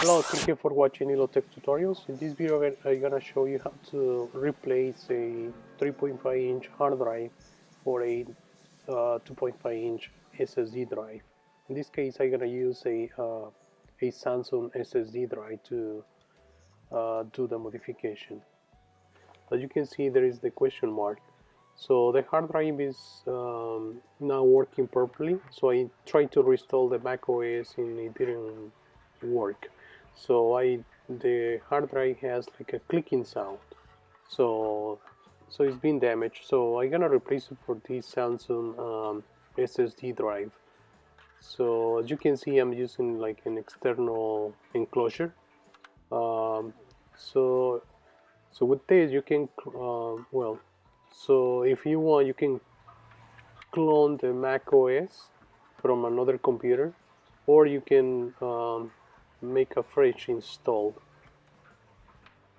Hello, thank you for watching Tech Tutorials. In this video I'm gonna show you how to replace a 3.5-inch hard drive for a 2.5-inch SSD drive. In this case I'm gonna use a Samsung SSD drive to do the modification. As you can see, there is the question mark. So the hard drive is not working properly, so I tried to restore the Mac OS and it didn't work. So the hard drive has like a clicking sound, so it's been damaged. So I'm gonna replace it for this Samsung SSD drive. So as you can see, I'm using like an external enclosure. So with this you can so if you want, you can clone the Mac OS from another computer, or you can make a fresh install.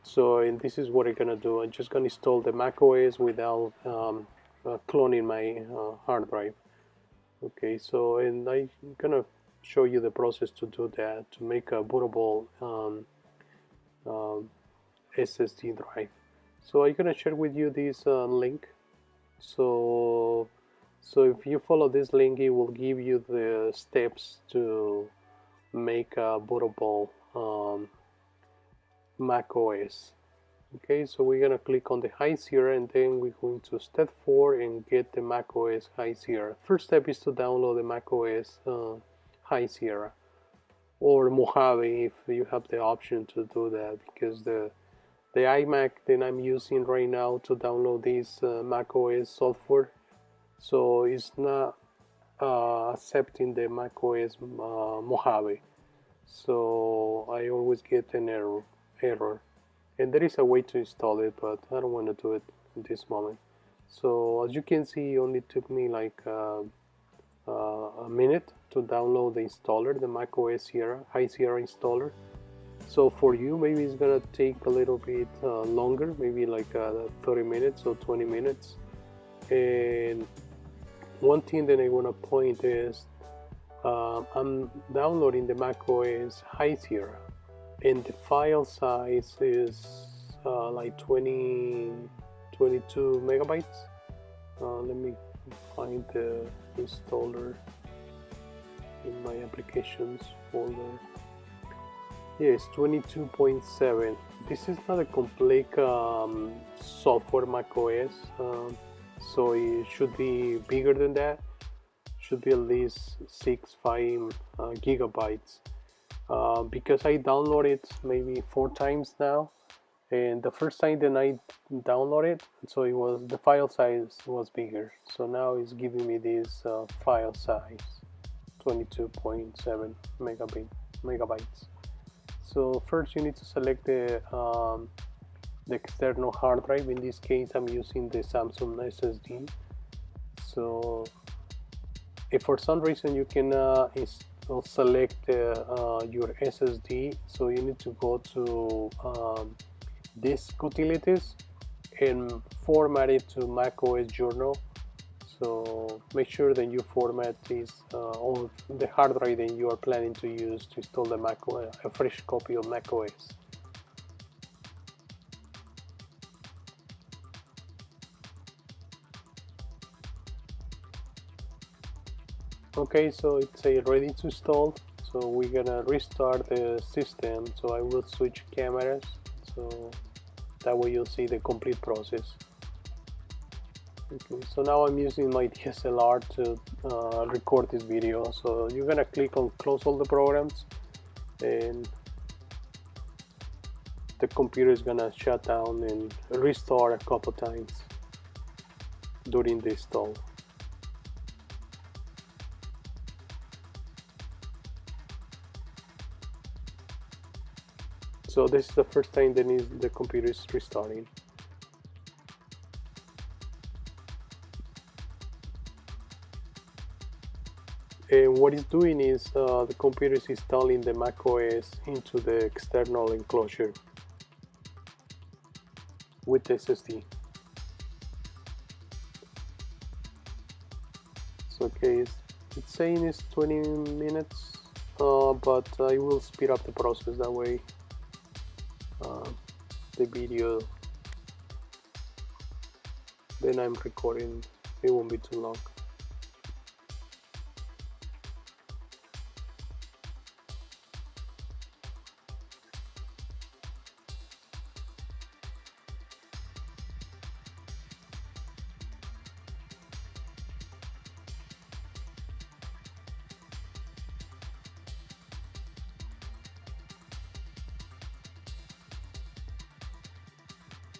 So, and this is what I'm gonna do. I'm just gonna install the Mac OS without cloning my hard drive. Okay, so and I'm gonna show you the process to do that, to make a bootable SSD drive. So I'm gonna share with you this link. So if you follow this link, it will give you the steps to make a bootable Mac OS. Okay, so we're gonna click on the High Sierra, and then we're going to step 4 and get the Mac OS High Sierra. First step is to download the Mac OS High Sierra or Mojave if you have the option to do that, because the iMac that I'm using right now to download this Mac OS software, so it's not accepting the Mac OS Mojave, so I always get an error, and there is a way to install it, but I don't want to do it at this moment. So as you can see, it only took me like a minute to download the installer, the Mac OS Sierra, High Sierra installer. So for you, maybe it's gonna take a little bit longer, maybe like 30 minutes or 20 minutes. And one thing that I want to point is I'm downloading the Mac OS High Sierra, and the file size is like 22 megabytes. Let me find the installer in my applications folder. Yes, 22.7. This is not a complete software Mac OS, so it should be bigger than that. Should be at least 5 gigabytes. Because I downloaded maybe 4 times now, and the first time that I downloaded, so it was, the file size was bigger. So now it's giving me this file size, 22.7 megabytes. So first you need to select the external hard drive. In this case I'm using the Samsung SSD. So if for some reason you can select your SSD, so you need to go to disk utilities and format it to Mac OS Journal. So make sure that you format this on the hard drive that you are planning to use to install the Mac OS, a fresh copy of Mac OS. Okay, so it's ready to install. So we're gonna restart the system. So I will switch cameras, so that way you'll see the complete process. Okay, so now I'm using my DSLR to record this video. So you're gonna click on close all the programs, and the computer is gonna shut down and restart a couple times during the install. So this is the first time that the computer is restarting. And what it's doing is the computer is installing the Mac OS into the external enclosure with the SSD. So okay, it's saying it's 20 minutes but I will speed up the process, that way the video then I'm recording, it won't be too long.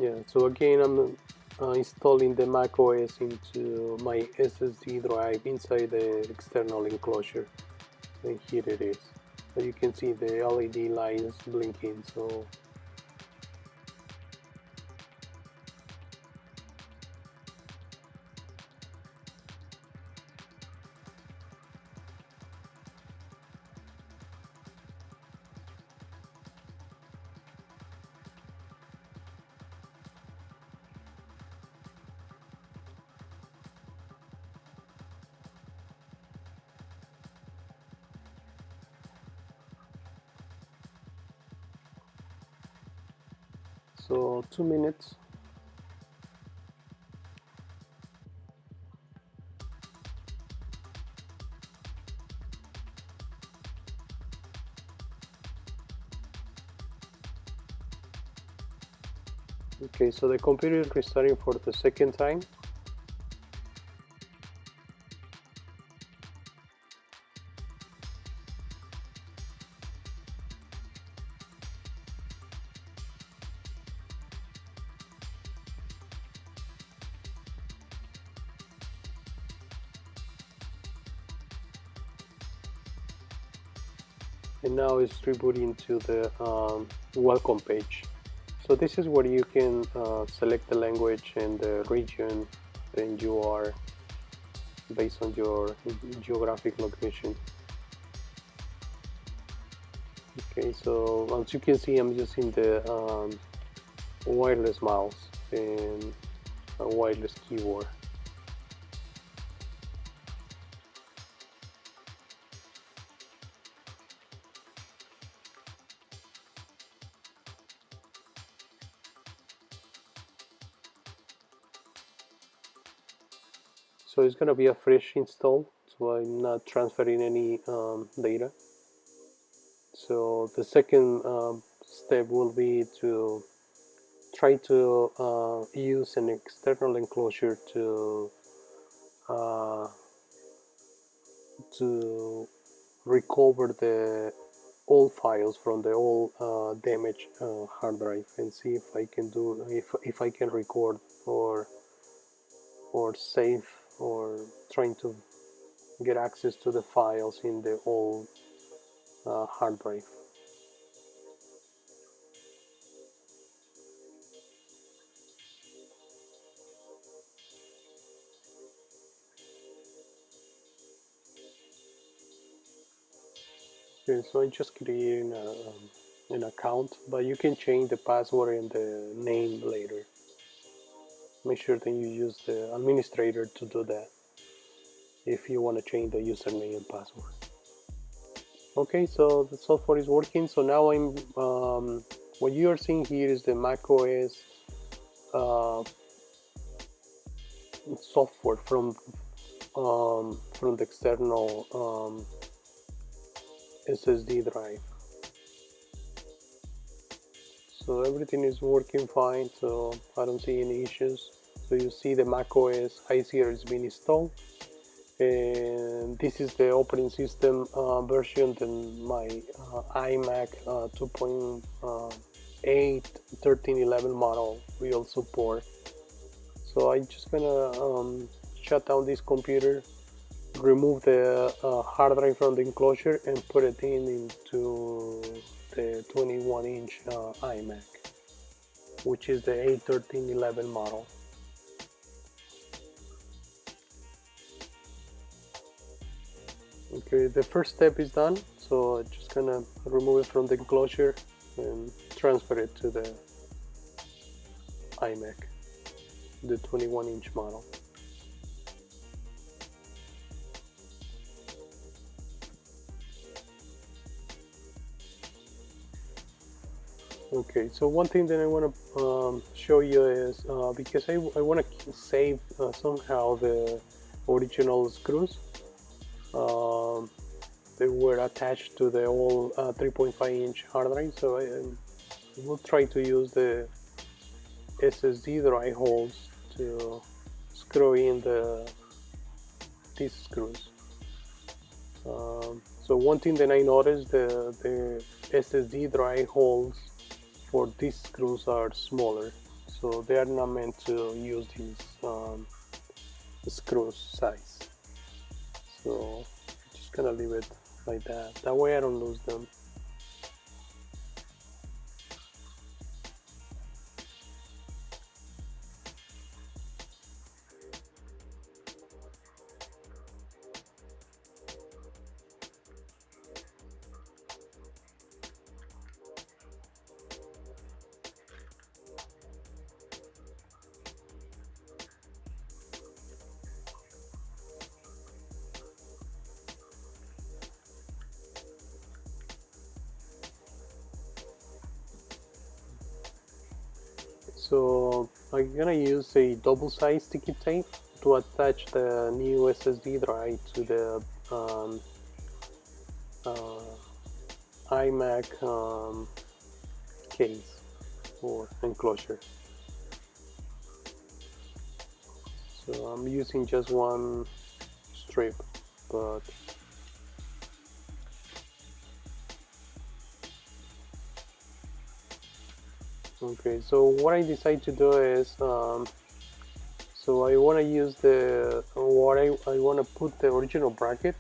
Yeah, so again I'm installing the Mac OS into my SSD drive inside the external enclosure, and here it is. So you can see the LED lines blinking. So 2 minutes. Okay, so the computer is restarting for the second time. And now it's rebooting to the welcome page. So this is where you can select the language and the region that you are based on your geographic location. Okay, so as you can see, I'm using the wireless mouse and a wireless keyboard. So it's gonna be a fresh install, so I'm not transferring any data. So the second step will be to try to use an external enclosure uh, to recover the old files from the old damaged hard drive, and see if I can do if I can record or save or trying to get access to the files in the old hard drive. Okay, so I'm just creating an account, but you can change the password and the name later. Make sure that you use the administrator to do that if you want to change the username and password. Okay, so the software is working. So now I'm what you are seeing here is the Mac OS software from the external SSD drive. So everything is working fine, so I don't see any issues. So you see the Mac OS High Sierra is being installed, and this is the operating system version that my iMac 2.8 1311 model will support. So I'm just gonna shut down this computer, remove the hard drive from the enclosure, and put it into the 21-inch iMac, which is the A1311 model. Okay, the first step is done, so I'm just gonna remove it from the enclosure and transfer it to the iMac, the 21-inch model. Okay, so one thing that I want to show you is because I want to save somehow the original screws. Um, they were attached to the old 3.5-inch hard drive, so I will try to use the SSD drive holes to screw in these screws. So one thing that I noticed, the SSD drive holes for these screws are smaller, so they are not meant to use these screws size. So I'm just gonna leave it like that. That way I don't lose them. So I'm gonna use a double-sided sticky tape to attach the new SSD drive to the iMac case or enclosure. So I'm using just one strip, but okay. So what I decide to do is, so I want to use I want to put the original bracket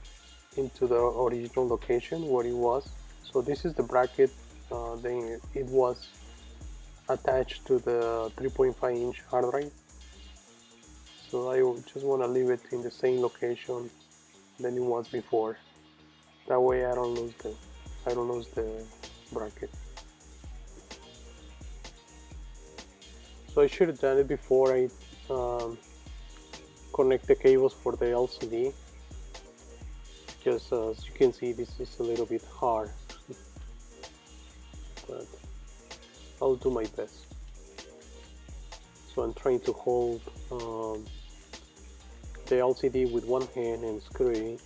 into the original location where it was. So this is the bracket. Then it was attached to the 3.5-inch hard drive. So I just want to leave it in the same location than it was before. That way I don't lose the bracket. So I should have done it before I connect the cables for the LCD. Just as you can see, this is a little bit hard, but I'll do my best. So I'm trying to hold the LCD with one hand and screw it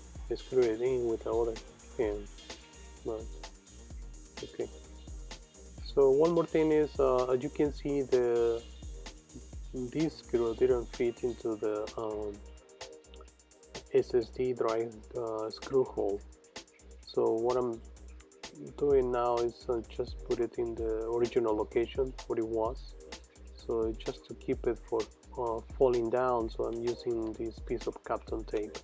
in with the other hand. But okay. So one more thing is, as you can see, this screw didn't fit into the SSD drive screw hole. So what I'm doing now is just put it in the original location where it was. So just to keep it from falling down, so I'm using this piece of Kapton tape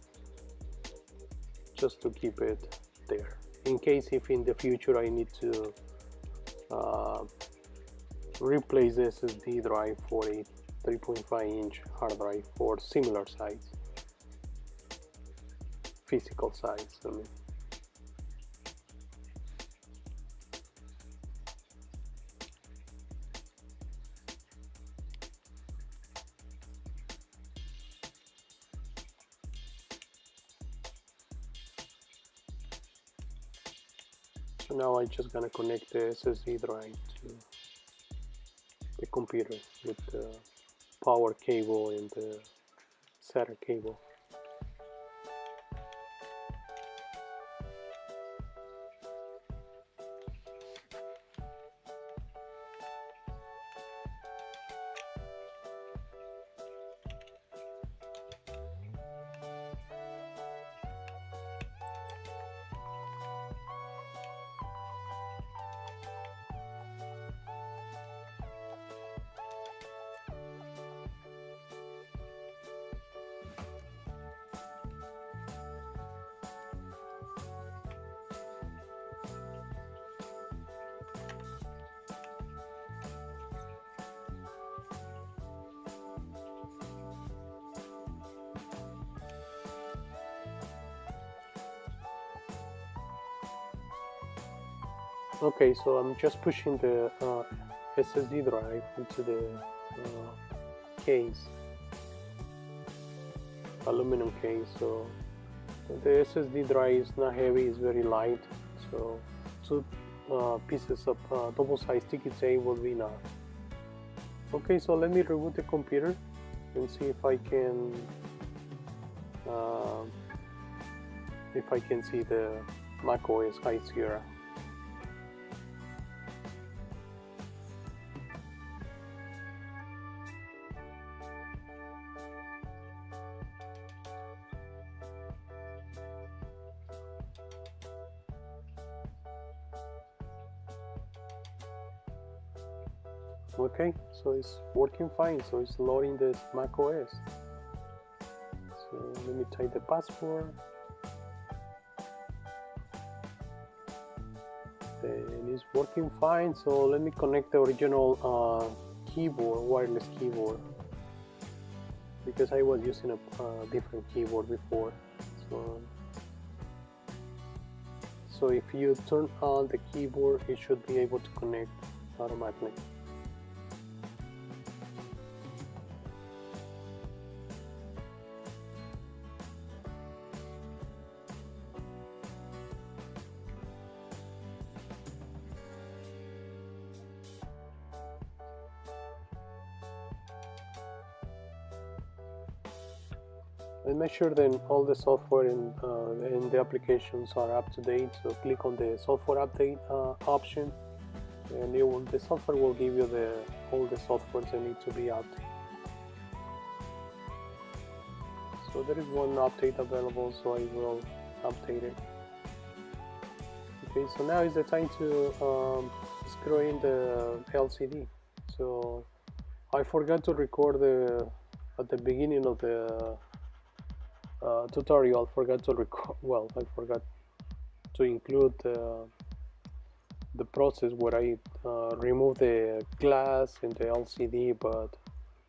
just to keep it there. In case if in the future I need to replace the SSD drive for a 3.5-inch hard drive for similar size, physical size, I mean. So now I'm just gonna connect the SSD drive to the computer with the power cable and the SATA cable. Okay, so I'm just pushing the SSD drive into the case, aluminum case. So the SSD drive is not heavy, it's very light. So to pieces of double-sized sticky tape will be enough. Okay, so let me reboot the computer and see if I can see the Mac Osx High Sierra. Okay, so it's working fine, so it's loading the Mac OS. So let me type the password. And it's working fine, so let me connect the original keyboard, wireless keyboard, because I was using a different keyboard before. So if you turn on the keyboard, it should be able to connect automatically. And make sure that all the software and the applications are up to date. So click on the software update option, and the software will give you all the software that need to be updated. So there is one update available, so I will update it. Okay, so now is the time to screw in the LCD. So I forgot to record at the beginning of the tutorial. I forgot to include the process where I remove the glass and the LCD, but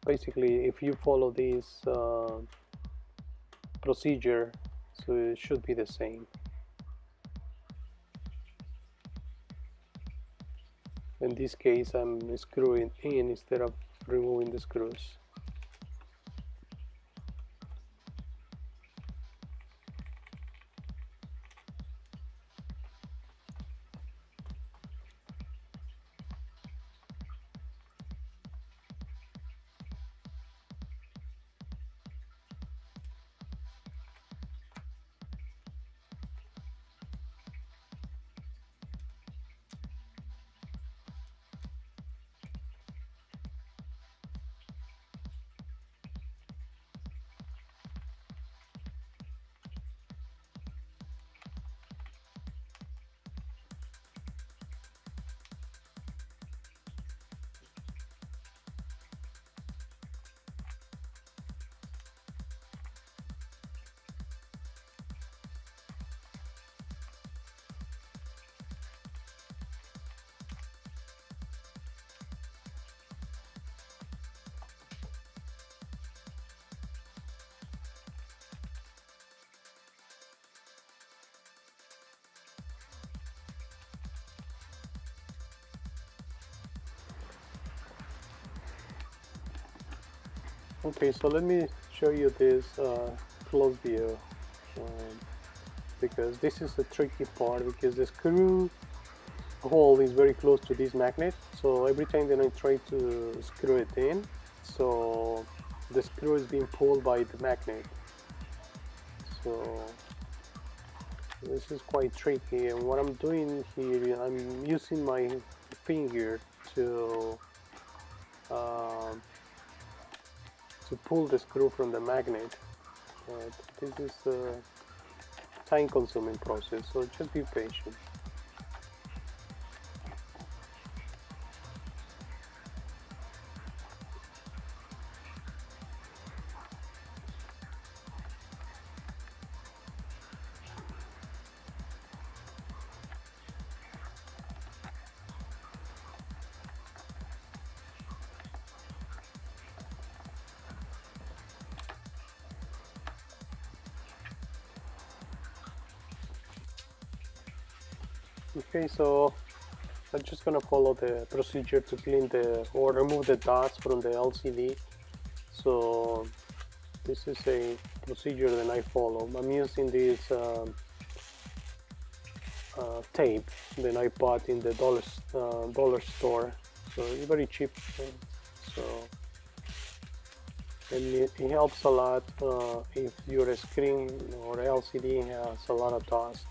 basically if you follow this procedure, so it should be the same. In this case, I'm screwing in instead of removing the screws. Okay, so let me show you this close view, because this is the tricky part, because the screw hole is very close to this magnet. So every time that I try to screw it in, so the screw is being pulled by the magnet. So this is quite tricky, and what I'm doing here, I'm using my finger to pull the screw from the magnet. This is a time-consuming process, so just be patient. Okay, so I'm just gonna follow the procedure to clean or remove the dust from the LCD. So this is a procedure that I follow. I'm using this tape than I bought in the dollar store, so it's very cheap. So and it helps a lot if your screen or LCD has a lot of dust.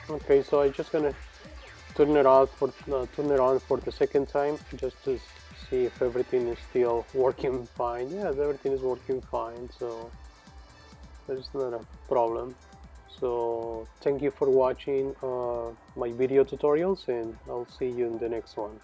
Okay, so I'm just gonna turn it on for the second time just to see if everything is still working fine. Yes, everything is working fine, so there's not a problem. So thank you for watching my video tutorials, and I'll see you in the next one.